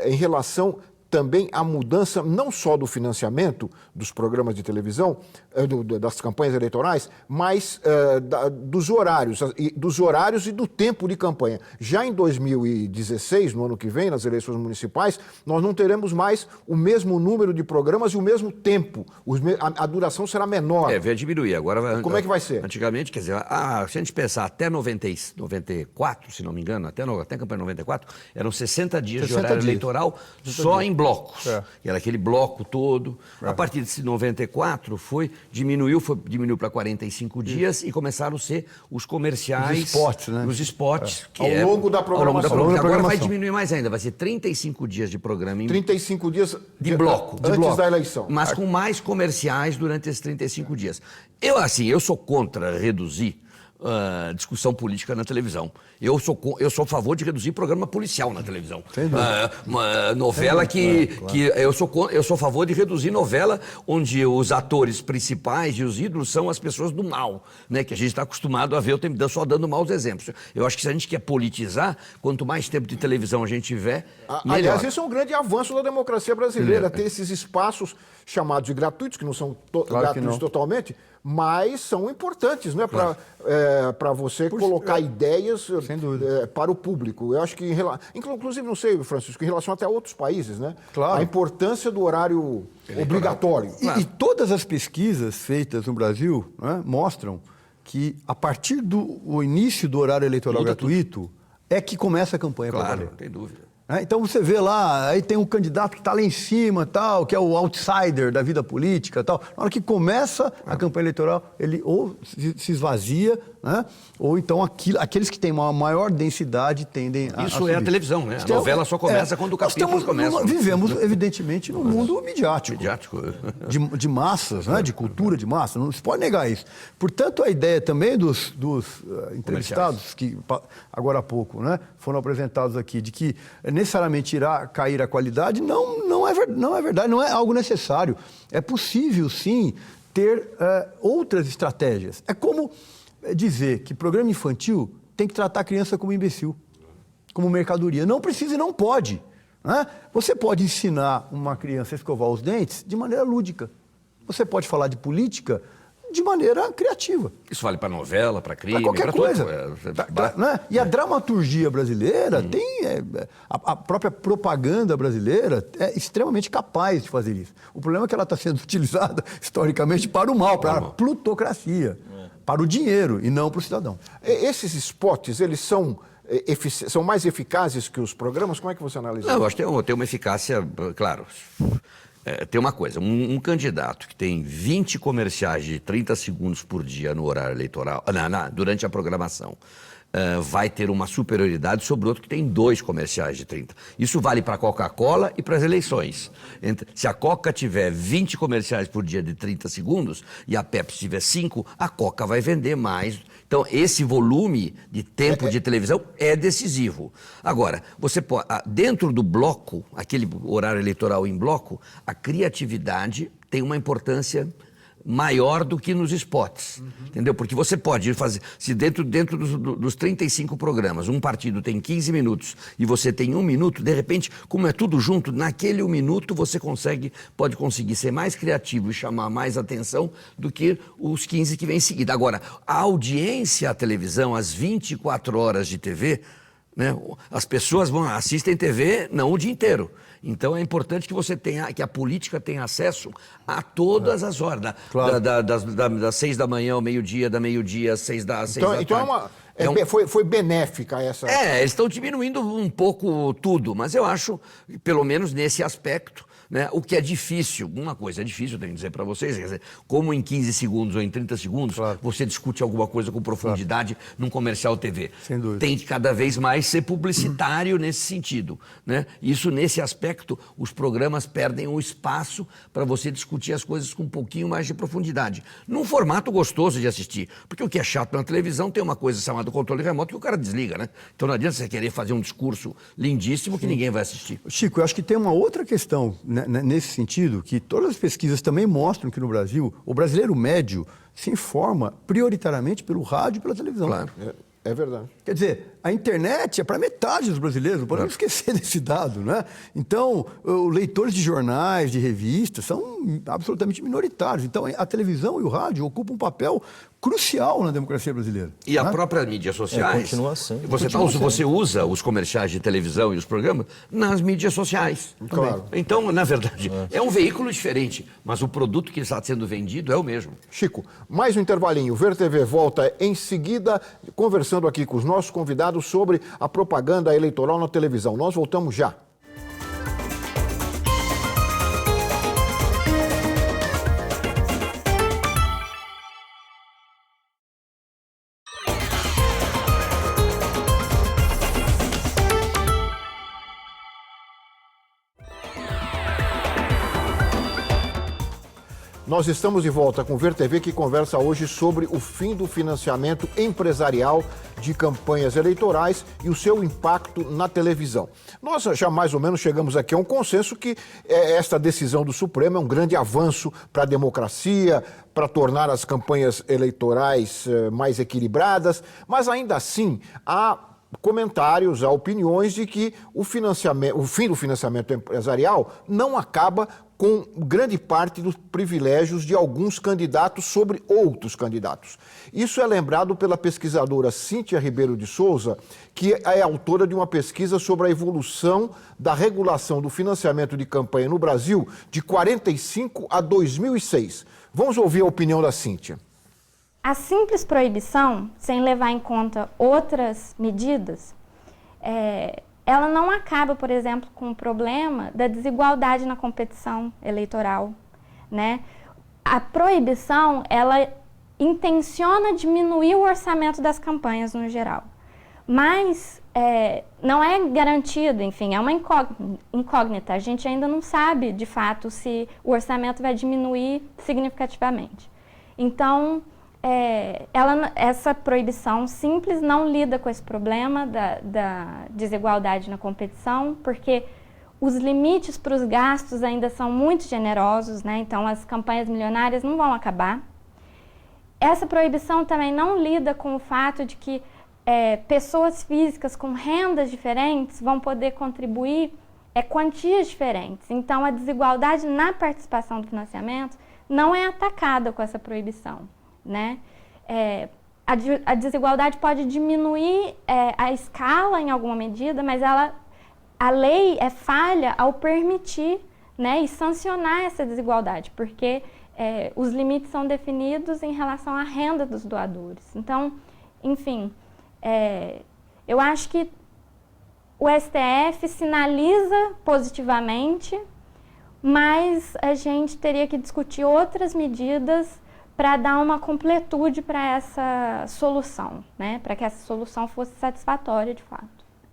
em relação também a mudança não só do financiamento dos programas de televisão, das campanhas eleitorais, mas dos horários e do tempo de campanha. Já em 2016, no ano que vem, nas eleições municipais, nós não teremos mais o mesmo número de programas e o mesmo tempo. A duração será menor. Vai diminuir. Agora, como é que vai ser? Antigamente, quer dizer, se a gente pensar até 94, se não me engano, até a campanha 94, eram 60 dias de horário eleitoral só em blocos. E era aquele bloco todo. A partir de 94 diminuiu para 45 dias e começaram a ser os comerciais. Os spots, né? Os spots. Ao longo da programação. Agora vai diminuir mais ainda, vai ser 35 dias de programa. 35 dias de bloco. Antes da eleição. Mas com mais comerciais durante esses 35 dias. Eu sou contra reduzir discussão política na televisão. Eu sou a favor de reduzir programa policial na televisão. Uma novela eu sou a favor de reduzir novela onde os atores principais e os ídolos são as pessoas do mal, né? Que a gente está acostumado a ver só dando maus exemplos. Eu acho que se a gente quer politizar, quanto mais tempo de televisão a gente tiver, melhor. Aliás, isso é um grande avanço da democracia brasileira, ter esses espaços chamados de gratuitos, que não são gratuitos totalmente, mas são importantes, né? Para você colocar ideias para o público. Eu acho que, inclusive, não sei, Francisco, em relação até a outros países, né? A importância do horário obrigatório. E todas as pesquisas feitas no Brasil, né, mostram que a partir do início do horário eleitoral gratuito é que começa a campanha. Claro, não tem dúvida. Então você vê lá, aí tem um candidato que está lá em cima, tal, que é o outsider da vida política, tal. Na hora que começa a campanha eleitoral, ele ou se esvazia, né? Ou então aqueles que têm uma maior densidade tendem a Isso subir. é a televisão, né? A novela só começa quando o capítulo começa. Vivemos, evidentemente, num mundo midiático. De massas, né? De cultura de massa, não se pode negar isso. Portanto, a ideia também dos entrevistados, que agora há pouco, né, foram apresentados aqui, de que necessariamente irá cair a qualidade, não é verdade, não é algo necessário. É possível, sim, ter outras estratégias. É como dizer que programa infantil tem que tratar a criança como imbecil, como mercadoria. Não precisa e não pode. Né? Você pode ensinar uma criança a escovar os dentes de maneira lúdica. Você pode falar de política de maneira criativa. Isso vale para novela, para crime, para qualquer coisa. Né? E a dramaturgia brasileira tem... a própria propaganda brasileira é extremamente capaz de fazer isso. O problema é que ela está sendo utilizada historicamente para o mal, para a plutocracia, para o dinheiro e não para o cidadão. Esses spots, eles são mais eficazes que os programas? Como é que você analisa? Não, eu acho que tem uma eficácia, claro... tem uma coisa, um candidato que tem 20 comerciais de 30 segundos por dia no horário eleitoral, durante a programação, vai ter uma superioridade sobre outro que tem 2 comerciais de 30. Isso vale para a Coca-Cola e para as eleições. Se a Coca tiver 20 comerciais por dia de 30 segundos e a Pepsi tiver 5, a Coca vai vender mais. Então, esse volume de tempo de televisão é decisivo. Agora, você pode, dentro do bloco, aquele horário eleitoral em bloco, a criatividade tem uma importância maior do que nos spots, entendeu? Porque você pode fazer, se dentro dos 35 programas, um partido tem 15 minutos e você tem 1 minuto, de repente, como é tudo junto, naquele 1 minuto você pode conseguir ser mais criativo e chamar mais atenção do que os 15 que vem em seguida. Agora, a audiência à televisão, às 24 horas de TV, né, as pessoas assistem TV não o dia inteiro. Então é importante que a política tenha acesso a todas as horas, das 6 da manhã ao meio-dia, da meio-dia às 6 da tarde. Então foi benéfica essa... Eles estão diminuindo um pouco tudo, mas eu acho, pelo menos nesse aspecto, né, o que é difícil, uma coisa é difícil, eu tenho que dizer para vocês, quer dizer, como em 15 segundos ou em 30 segundos você discute alguma coisa com profundidade num comercial TV. Sem dúvida. Tem que cada vez mais ser publicitário nesse sentido. Né? Isso, nesse aspecto, os programas perdem o espaço para você discutir as coisas com um pouquinho mais de profundidade. Num formato gostoso de assistir. Porque o que é chato na televisão tem uma coisa chamada controle remoto que o cara desliga, né? Então não adianta você querer fazer um discurso lindíssimo que ninguém vai assistir. Chico, eu acho que tem uma outra questão, né, nesse sentido, que todas as pesquisas também mostram que no Brasil, o brasileiro médio se informa prioritariamente pelo rádio e pela televisão. Claro. É verdade. Quer dizer, a internet é para metade dos brasileiros, não podemos esquecer desse dado, né? Então, os leitores de jornais, de revistas, são absolutamente minoritários. Então, a televisão e o rádio ocupam um papel crucial na democracia brasileira. E a própria mídias sociais. Continua sendo. Você usa os comerciais de televisão e os programas nas mídias sociais. Claro. Então, na verdade, é um veículo diferente, mas o produto que está sendo vendido é o mesmo. Chico, mais um intervalinho. O Ver TV volta em seguida, conversando aqui com os nossos convidados sobre a propaganda eleitoral na televisão. Nós voltamos já. Nós estamos de volta com o Ver TV, que conversa hoje sobre o fim do financiamento empresarial de campanhas eleitorais e o seu impacto na televisão. Nós já mais ou menos chegamos aqui a um consenso que esta decisão do Supremo é um grande avanço para a democracia, para tornar as campanhas eleitorais mais equilibradas, mas ainda assim há comentários, há opiniões de que o fim do financiamento empresarial não acaba com grande parte dos privilégios de alguns candidatos sobre outros candidatos. Isso é lembrado pela pesquisadora Cíntia Ribeiro de Souza, que é autora de uma pesquisa sobre a evolução da regulação do financiamento de campanha no Brasil de 1945 a 2006. Vamos ouvir a opinião da Cíntia. A simples proibição, sem levar em conta outras medidas, ela não acaba, por exemplo, com o problema da desigualdade na competição eleitoral, né? A proibição, ela intenciona diminuir o orçamento das campanhas no geral, mas não é garantido, enfim, é uma incógnita. A gente ainda não sabe, de fato, se o orçamento vai diminuir significativamente. Então, essa proibição simples não lida com esse problema da desigualdade na competição, porque os limites para os gastos ainda são muito generosos, né? Então as campanhas milionárias não vão acabar. Essa proibição também não lida com o fato de que pessoas físicas com rendas diferentes vão poder contribuir quantias diferentes. Então a desigualdade na participação do financiamento não é atacada com essa proibição, né? A desigualdade pode diminuir a escala em alguma medida, mas a lei é falha ao permitir, né, e sancionar essa desigualdade, porque os limites são definidos em relação à renda dos doadores. Então, enfim, eu acho que o STF sinaliza positivamente, mas a gente teria que discutir outras medidas para dar uma completude para essa solução, né? Para que essa solução fosse satisfatória de fato.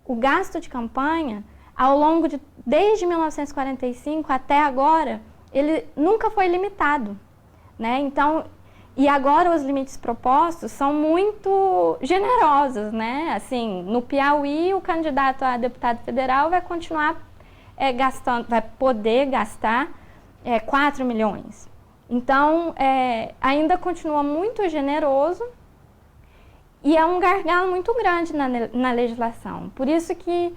O gasto de campanha, desde 1945 até agora, ele nunca foi limitado, né? Então, e agora os limites propostos são muito generosos, né? Assim, no Piauí, o candidato a deputado federal vai continuar vai poder gastar 4 milhões. Então, ainda continua muito generoso e é um gargalo muito grande na legislação. Por isso que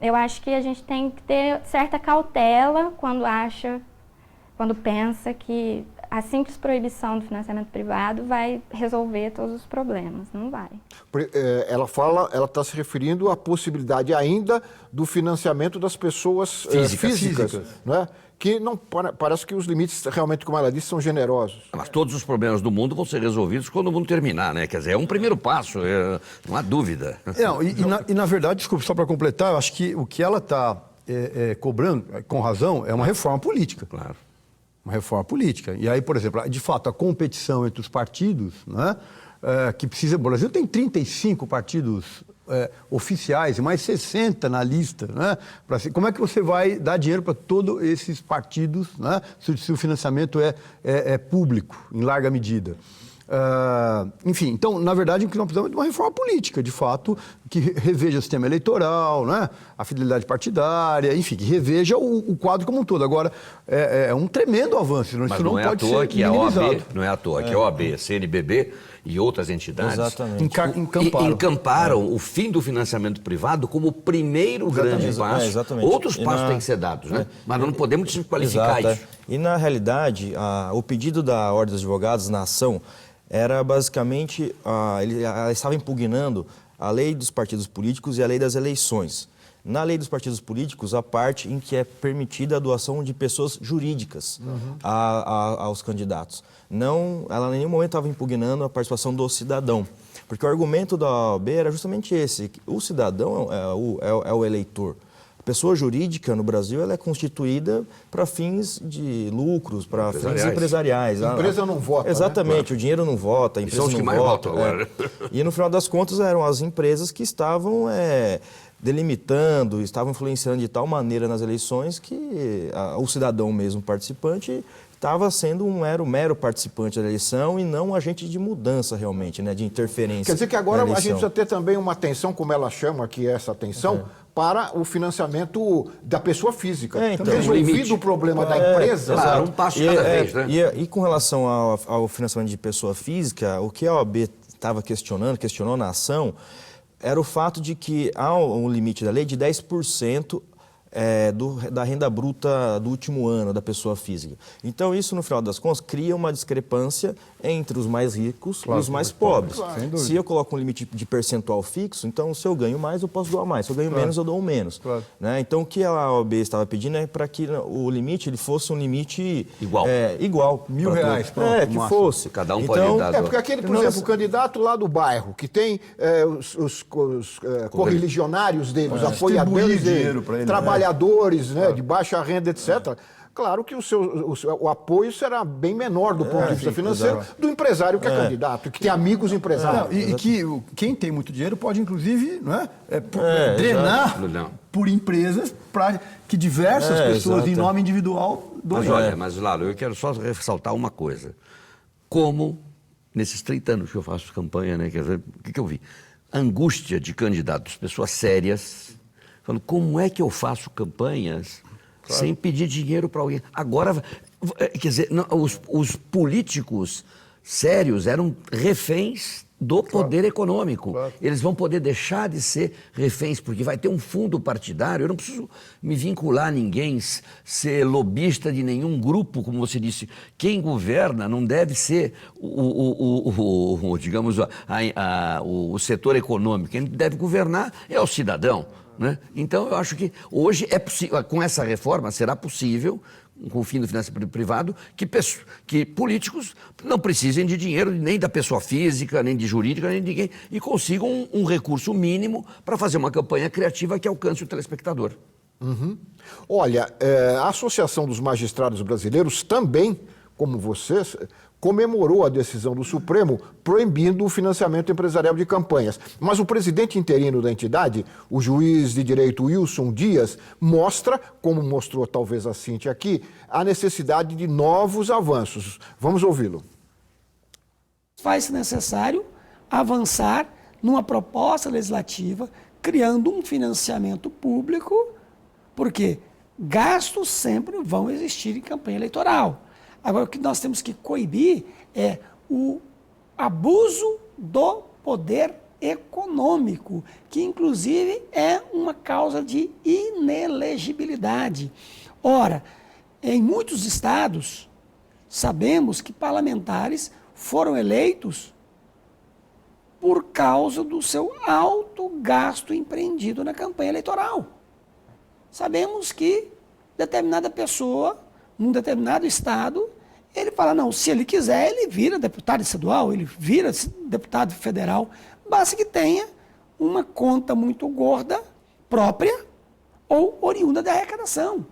eu acho que a gente tem que ter certa cautela quando pensa que a simples proibição do financiamento privado vai resolver todos os problemas. Não vai. Ela está se referindo à possibilidade ainda do financiamento das pessoas físicas, não é? Que não parece que os limites, realmente, como ela disse, são generosos. Mas todos os problemas do mundo vão ser resolvidos quando o mundo terminar, né? Quer dizer, é um primeiro passo, não há dúvida. Na verdade, desculpe, só para completar, eu acho que o que ela está cobrando, com razão, é uma reforma política. Claro. Uma reforma política. E aí, por exemplo, de fato, a competição entre os partidos, né, que precisa... O Brasil tem 35 partidos oficiais e mais 60 na lista, né? Como é que você vai dar dinheiro para todos esses partidos, né, se o financiamento é público, em larga medida? Enfim, então, na verdade, o que nós precisamos é de uma reforma política, de fato, que reveja o sistema eleitoral, né, a fidelidade partidária, enfim, que reveja o quadro como um todo. Agora, é um tremendo avanço, mas isso não é pode à toa ser que a minimizado. OAB, não é à toa que a OAB, CNBB e outras entidades Exatamente. encamparam o fim do financiamento privado como o primeiro grande passo. Exatamente. Outros passos têm que ser dados, né? Mas não podemos desqualificar isso. E na realidade, o pedido da Ordem dos Advogados na ação era basicamente, ela estava impugnando a lei dos partidos políticos e a lei das eleições. Na lei dos partidos políticos, a parte em que é permitida a doação de pessoas jurídicas aos candidatos. Não, ela em nenhum momento estava impugnando a participação do cidadão. Porque o argumento da OAB era justamente esse: o cidadão é o eleitor. A pessoa jurídica no Brasil ela é constituída para fins de lucros, para fins empresariais. A empresa não vota. Exatamente, né? O dinheiro não vota, a empresa são os não que mais vota. votam agora. E no final das contas eram as empresas que estavam delimitando, estavam influenciando de tal maneira nas eleições que o cidadão mesmo participante estava sendo um mero participante da eleição e não um agente de mudança realmente, né, de interferência. Quer dizer que agora a gente precisa ter também uma atenção, como ela chama aqui essa atenção, para o financiamento da pessoa física. Então, resolvido o problema da empresa... Claro, um passo de cada vez, né? E com relação ao financiamento de pessoa física, o que a OAB estava questionou na ação, era o fato de que há um limite da lei de 10% da renda bruta do último ano da pessoa física. Então, isso, no final das contas, cria uma discrepância entre os mais ricos e os mais pobres. Claro. Se eu coloco um limite de percentual fixo, então, se eu ganho mais, eu posso doar mais. Se eu ganho menos, eu dou menos. Claro. Né? Então, o que a OAB estava pedindo é para que o limite ele fosse um limite igual. R$1.000. Que fosse. Cada um pode dar. Porque aquele, por exemplo, o candidato lá do bairro, que tem os correligionários dele, os apoiadores dele, trabalhadores, né, de baixa renda, etc., claro que o apoio será bem menor do ponto de vista financeiro do empresário que é candidato, que tem amigos empresários. E que quem tem muito dinheiro pode, inclusive, drenar por empresas para que diversas pessoas, em nome individual, doem. Mas Lalo, eu quero só ressaltar uma coisa. Como, nesses 30 anos que eu faço campanha, né, quer dizer, o que eu vi? Angústia de candidatos, pessoas sérias, falando, como é que eu faço campanhas sem pedir dinheiro para alguém? Agora, quer dizer, os políticos sérios eram reféns do poder econômico. Eles vão poder deixar de ser reféns, porque vai ter um fundo partidário. Eu não preciso me vincular a ninguém, ser lobista de nenhum grupo, como você disse. Quem governa não deve ser digamos, o setor econômico. Quem deve governar é o cidadão. Né? Então, eu acho que hoje é possível, com essa reforma, será possível, com o fim do financiamento privado, que políticos não precisem de dinheiro nem da pessoa física, nem de jurídica, nem de ninguém, e consigam um recurso mínimo para fazer uma campanha criativa que alcance o telespectador. Olha, a Associação dos Magistrados Brasileiros também, como vocês, comemorou a decisão do Supremo proibindo o financiamento empresarial de campanhas. Mas o presidente interino da entidade, o juiz de direito Wilson Dias, mostra, como mostrou talvez a Cíntia aqui, a necessidade de novos avanços. Vamos ouvi-lo. Faz-se necessário avançar numa proposta legislativa, criando um financiamento público, porque gastos sempre vão existir em campanha eleitoral. Agora, o que nós temos que coibir é o abuso do poder econômico, que inclusive é uma causa de inelegibilidade. Ora, em muitos estados, sabemos que parlamentares foram eleitos por causa do seu alto gasto empreendido na campanha eleitoral. Sabemos que determinada pessoa, num determinado estado, ele fala, não, se ele quiser, ele vira deputado estadual, ele vira deputado federal, basta que tenha uma conta muito gorda, própria ou oriunda da arrecadação.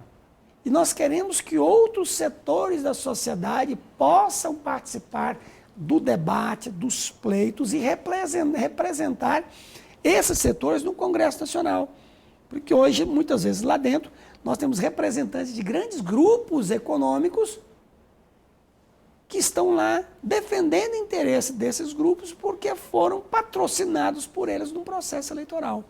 E nós queremos que outros setores da sociedade possam participar do debate, dos pleitos e representar esses setores no Congresso Nacional. Porque hoje, muitas vezes, lá dentro, nós temos representantes de grandes grupos econômicos que estão lá defendendo o interesse desses grupos porque foram patrocinados por eles num processo eleitoral.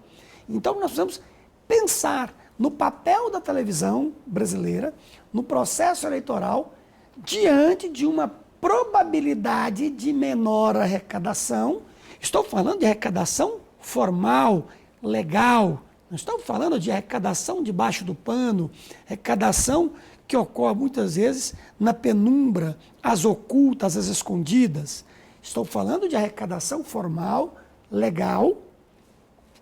Então, nós precisamos pensar no papel da televisão brasileira, no processo eleitoral, diante de uma probabilidade de menor arrecadação. Estou falando de arrecadação formal, legal. Não estamos falando de arrecadação debaixo do pano, arrecadação que ocorre muitas vezes na penumbra, às ocultas, às escondidas. Estou falando de arrecadação formal, legal,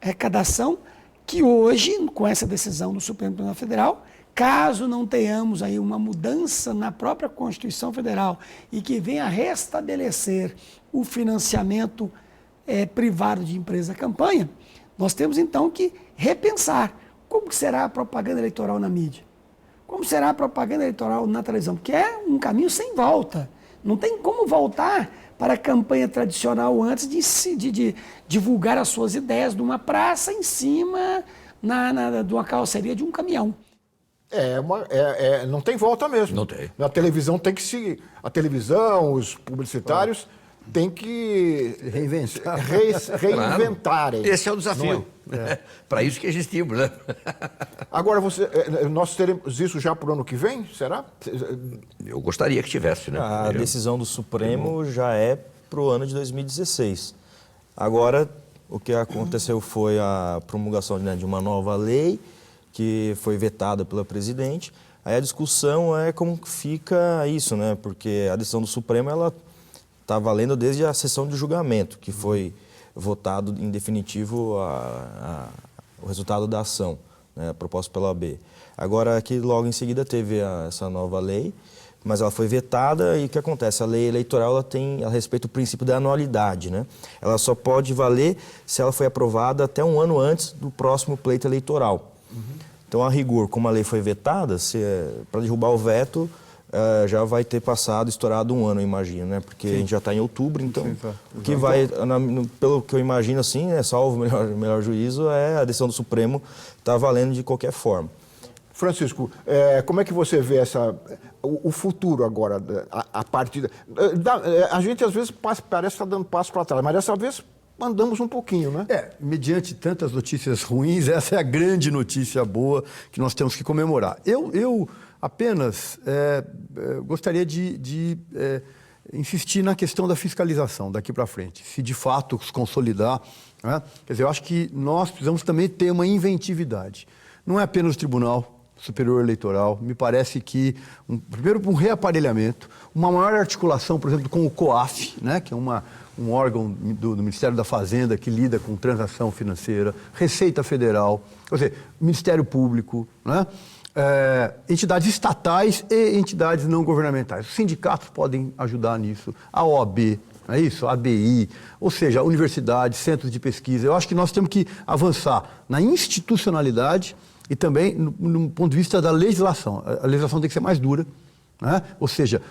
arrecadação que hoje, com essa decisão do Supremo Tribunal Federal, caso não tenhamos aí uma mudança na própria Constituição Federal e que venha restabelecer o financiamento privado de empresa-campanha, nós temos então que repensar como que será a propaganda eleitoral na mídia, como será a propaganda eleitoral na televisão, porque é um caminho sem volta. Não tem como voltar para a campanha tradicional antes de divulgar as suas ideias de uma praça em cima de uma carroceria de um caminhão. Não tem volta mesmo. Não tem. Na televisão tem que se... A televisão, os publicitários têm que reinventarem. Claro. Esse é o desafio. Para isso que existimos, né? Agora, nós teremos isso já para o ano que vem, será? Eu gostaria que tivesse, né? A decisão do Supremo já é para o ano de 2016. Agora, o que aconteceu foi a promulgação de uma nova lei que foi vetada pela presidente. Aí a discussão é como fica isso, né? Porque a decisão do Supremo, ela está valendo desde a sessão de julgamento, que foi votado em definitivo o resultado da ação, né, proposta pela OAB. Agora, aqui logo em seguida teve essa nova lei, mas ela foi vetada e o que acontece? A lei eleitoral ela tem a respeito do princípio da anualidade, né? Ela só pode valer se ela foi aprovada até um ano antes do próximo pleito eleitoral. Então, a rigor, como a lei foi vetada, para derrubar o veto, já vai ter estourado um ano, eu imagino, né? Porque a gente já está em outubro, então o que vai, pelo que eu imagino, assim, salvo o melhor juízo, a decisão do Supremo está valendo de qualquer forma. Francisco, como é que você vê o futuro agora, a partir... A gente, às vezes, parece estar dando passo para trás, mas dessa vez andamos um pouquinho, né? Mediante tantas notícias ruins, essa é a grande notícia boa que nós temos que comemorar. Eu apenas gostaria de insistir na questão da fiscalização daqui para frente, se de fato se consolidar, né? Quer dizer, eu acho que nós precisamos também ter uma inventividade. Não é apenas o Tribunal Superior Eleitoral, me parece que, primeiro, um reaparelhamento, uma maior articulação, por exemplo, com o COAF, né? Que é um órgão do Ministério da Fazenda que lida com transação financeira, Receita Federal, quer dizer, Ministério Público, né? Entidades estatais e entidades não governamentais. Os sindicatos podem ajudar nisso, a OAB, não é isso? A ABI, ou seja, universidades, centros de pesquisa. Eu acho que nós temos que avançar na institucionalidade e também no ponto de vista da legislação. A legislação tem que ser mais dura, né? Ou seja,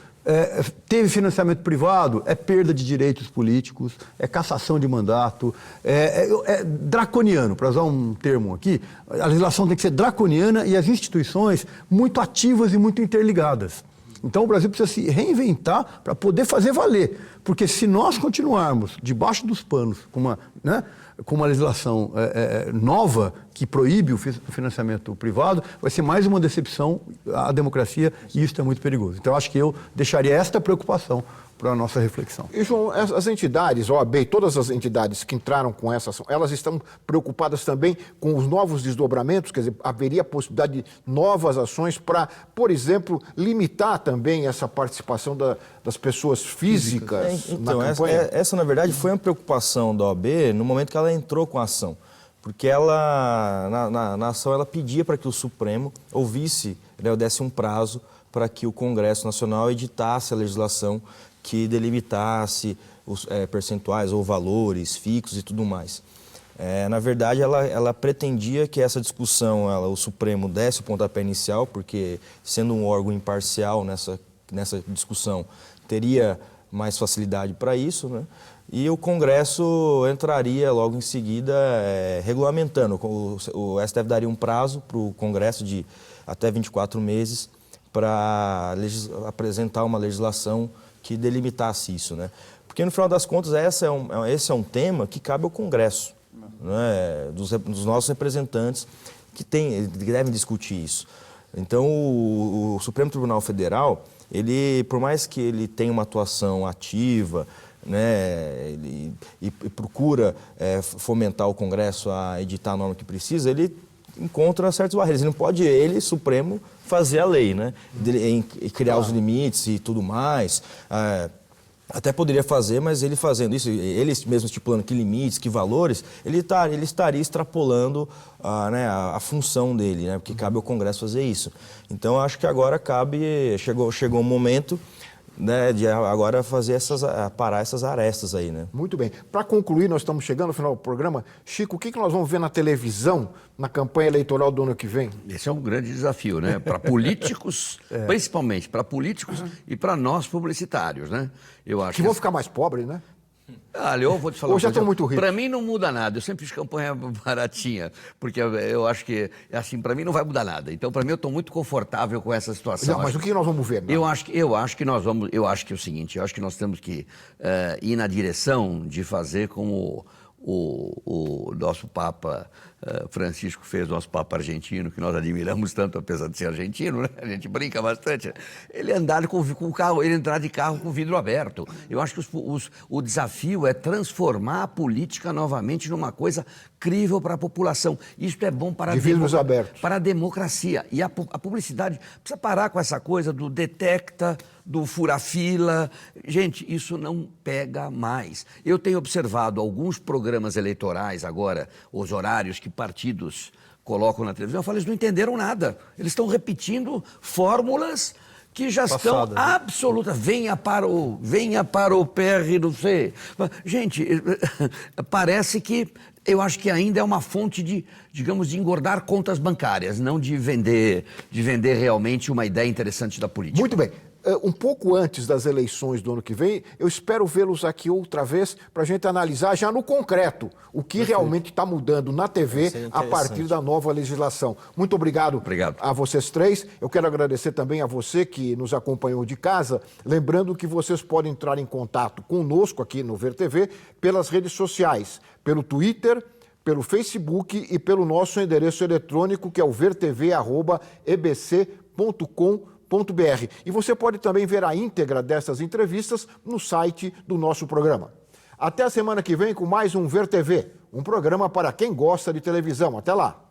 teve financiamento privado, é perda de direitos políticos, é cassação de mandato, é draconiano, para usar um termo aqui. A legislação tem que ser draconiana e as instituições muito ativas e muito interligadas. Então o Brasil precisa se reinventar para poder fazer valer, porque se nós continuarmos debaixo dos panos com uma legislação nova que proíbe o financiamento privado, vai ser mais uma decepção à democracia e isso é muito perigoso. Então acho que eu deixaria esta preocupação para a nossa reflexão. E, João, as entidades, OAB, todas as entidades que entraram com essa ação, elas estão preocupadas também com os novos desdobramentos? Quer dizer, haveria a possibilidade de novas ações para, por exemplo, limitar também essa participação das pessoas físicas então, na campanha? Essa, na verdade, foi uma preocupação da OAB no momento que ela entrou com a ação. Porque ela, na ação, ela pedia para que o Supremo ouvisse, desse um prazo para que o Congresso Nacional editasse a legislação que delimitasse os percentuais ou valores fixos e tudo mais. Na verdade, ela pretendia que essa discussão, o Supremo desse o pontapé inicial, porque, sendo um órgão imparcial nessa discussão, teria mais facilidade para isso, né? E o Congresso entraria logo em seguida regulamentando. O STF daria um prazo para o Congresso de até 24 meses para apresentar uma legislação que delimitasse isso, né? Porque, no final das contas, esse é um tema que cabe ao Congresso, né? Dos nossos representantes que devem discutir isso. Então, o Supremo Tribunal Federal, ele, por mais que ele tenha uma atuação ativa, né, e procura fomentar o Congresso a editar a norma que precisa, ele encontra certas barreiras. Ele não pode, ele, Supremo, fazer a lei, né? Criar os limites e tudo mais. Até poderia fazer, mas ele fazendo isso, ele mesmo estipulando que limites, que valores, ele estaria extrapolando a função dele, né? Porque cabe ao Congresso fazer isso. Então, acho que agora chegou um momento, né, de agora parar essas arestas aí, né? Muito bem. Para concluir, nós estamos chegando ao final do programa. Chico, o que nós vamos ver na televisão na campanha eleitoral do ano que vem? Esse é um grande desafio, né? Para políticos, principalmente para políticos e para nós publicitários, né? Eu acho que vão ficar mais pobres, né? Olha, eu vou te falar. Ou já estão muito ricos? Para mim não muda nada. Eu sempre fiz campanha baratinha, porque eu acho que, assim, para mim não vai mudar nada. Então, para mim, eu estou muito confortável com essa situação. Não, mas o que nós vamos ver? Não? Eu acho que é o seguinte, eu acho que nós temos que ir na direção de fazer como o nosso Papa Francisco fez, nosso Papa argentino, que nós admiramos tanto, apesar de ser argentino, né? A gente brinca bastante. Ele andar com o carro, ele entrar de carro com o vidro aberto. Eu acho que o desafio é transformar a política novamente numa coisa crível para a população. Isso é bom para a democracia. E a publicidade precisa parar com essa coisa do detecta, do fura-fila. Gente, isso não pega mais. Eu tenho observado alguns programas eleitorais agora, os horários que partidos colocam na televisão. Eu falo, eles não entenderam nada. Eles estão repetindo fórmulas que já estão absolutas. Venha para o PR, não sei. Gente, parece que eu acho que ainda é uma fonte de, digamos, de engordar contas bancárias, não de vender realmente uma ideia interessante da política. Muito bem. Um pouco antes das eleições do ano que vem, eu espero vê-los aqui outra vez para a gente analisar já no concreto o que realmente está mudando na TV a partir da nova legislação. Muito obrigado a vocês três. Eu quero agradecer também a você que nos acompanhou de casa. Lembrando que vocês podem entrar em contato conosco aqui no Ver TV pelas redes sociais, pelo Twitter, pelo Facebook e pelo nosso endereço eletrônico, que é o vertv@ebc.com.br. E você pode também ver a íntegra dessas entrevistas no site do nosso programa. Até a semana que vem com mais um Ver TV, um programa para quem gosta de televisão. Até lá!